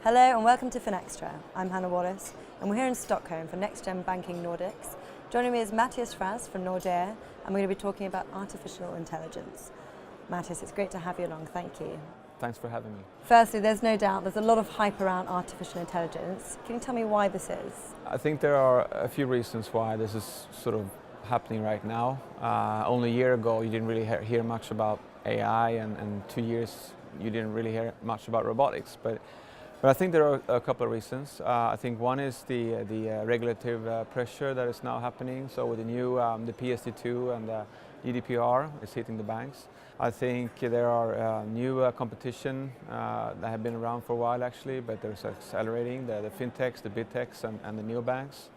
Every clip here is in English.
Hello and welcome to Finextra. I'm Hannah Wallace and we're here in Stockholm for NextGen Banking Nordics. Joining me is Mattias Fras from Nordea, and we're going to be talking about artificial intelligence. Mattias, it's great to have you along. Thank you. Thanks for having me. Firstly, there's no doubt there's a lot of hype around artificial intelligence. Can you tell me why this is? I think there are a few reasons why this is sort of happening right now. Only a year ago you didn't really hear much about AI, and 2 years you didn't really hear much about robotics. But I think there are a couple of reasons. I think one is the regulative pressure that is now happening. So with the new the PSD2 and the GDPR is hitting the banks. I think there are new competition that have been around for a while actually, but they're accelerating. The fintechs, the bidtechs, and the neobanks.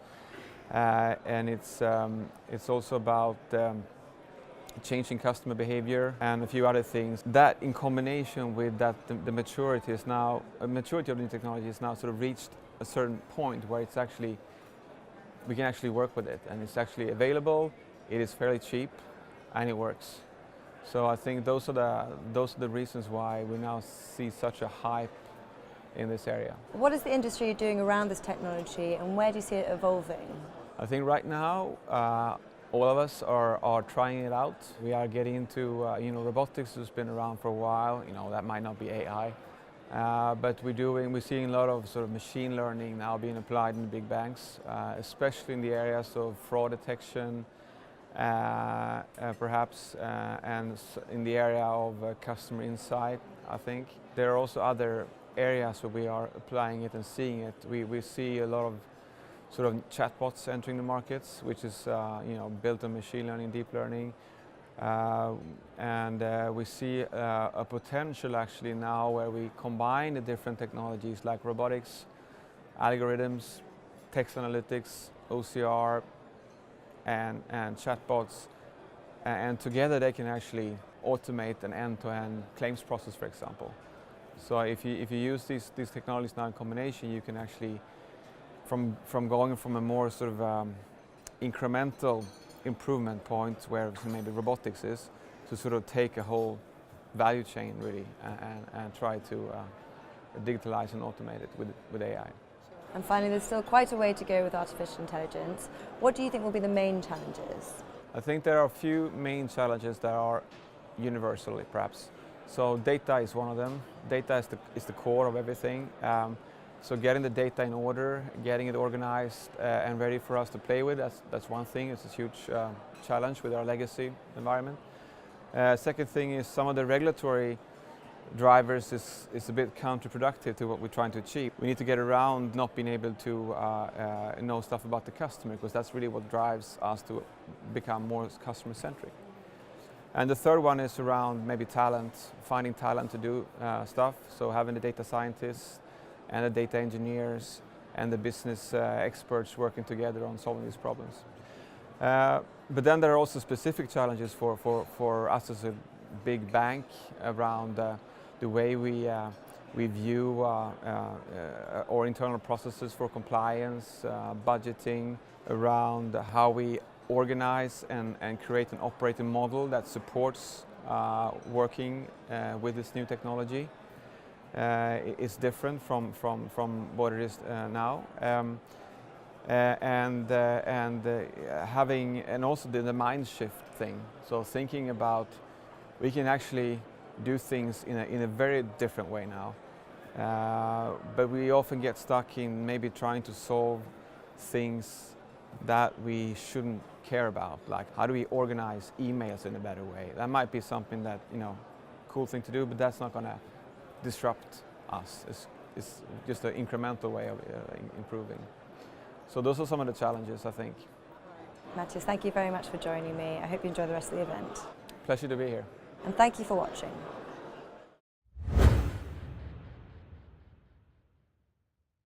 And it's also about changing customer behavior and a few other things. That in combination with that the maturity of the new technology is now sort of reached a certain point where it's actually, we can actually work with it, and it's actually available, it is fairly cheap, and it works. So I think those are the reasons why we now see such a hype in this area. What is the industry doing around this technology and where do you see it evolving? I think right now all of us are trying it out. We are getting into, robotics has been around for a while. That might not be AI, but we're seeing a lot of sort of machine learning now being applied in the big banks, especially in the areas of fraud detection, perhaps, and in the area of customer insight. I think there are also other areas where we are applying it and seeing it. We see a lot of sort of chatbots entering the markets, which is built on machine learning, deep learning, and we see a potential actually now where we combine the different technologies like robotics, algorithms, text analytics, OCR, and chatbots, and together they can actually automate an end-to-end claims process, for example. So if you use these technologies now in combination, you can actually from going from a more sort of incremental improvement point where maybe robotics is, to sort of take a whole value chain really and try to digitalize and automate it with AI. And finally, there's still quite a way to go with artificial intelligence. What do you think will be the main challenges? I think there are a few main challenges that are universal perhaps. So data is one of them. Data is the core of everything. So getting the data in order, getting it organized and ready for us to play with, that's one thing. It's a huge challenge with our legacy environment. Second thing is some of the regulatory drivers is a bit counterproductive to what we're trying to achieve. We need to get around not being able to know stuff about the customer, because that's really what drives us to become more customer-centric. And the third one is around maybe talent, finding talent to do stuff. So having the data scientists and the data engineers and the business experts working together on solving these problems. But then there are also specific challenges for us as a big bank around the way we view our internal processes for compliance, budgeting, around how we organize and create an operating model that supports working with this new technology. It's different from what it is now, and also the mind shift thing. So thinking about we can actually do things in a very different way now, but we often get stuck in maybe trying to solve things that we shouldn't care about, like how do we organize emails in a better way. That might be something that cool thing to do, but that's not going to disrupt us. It's just an incremental way of improving. So those are some of the challenges, I think. Mattias, thank you very much for joining me. I hope you enjoy the rest of the event. Pleasure to be here. And thank you for watching.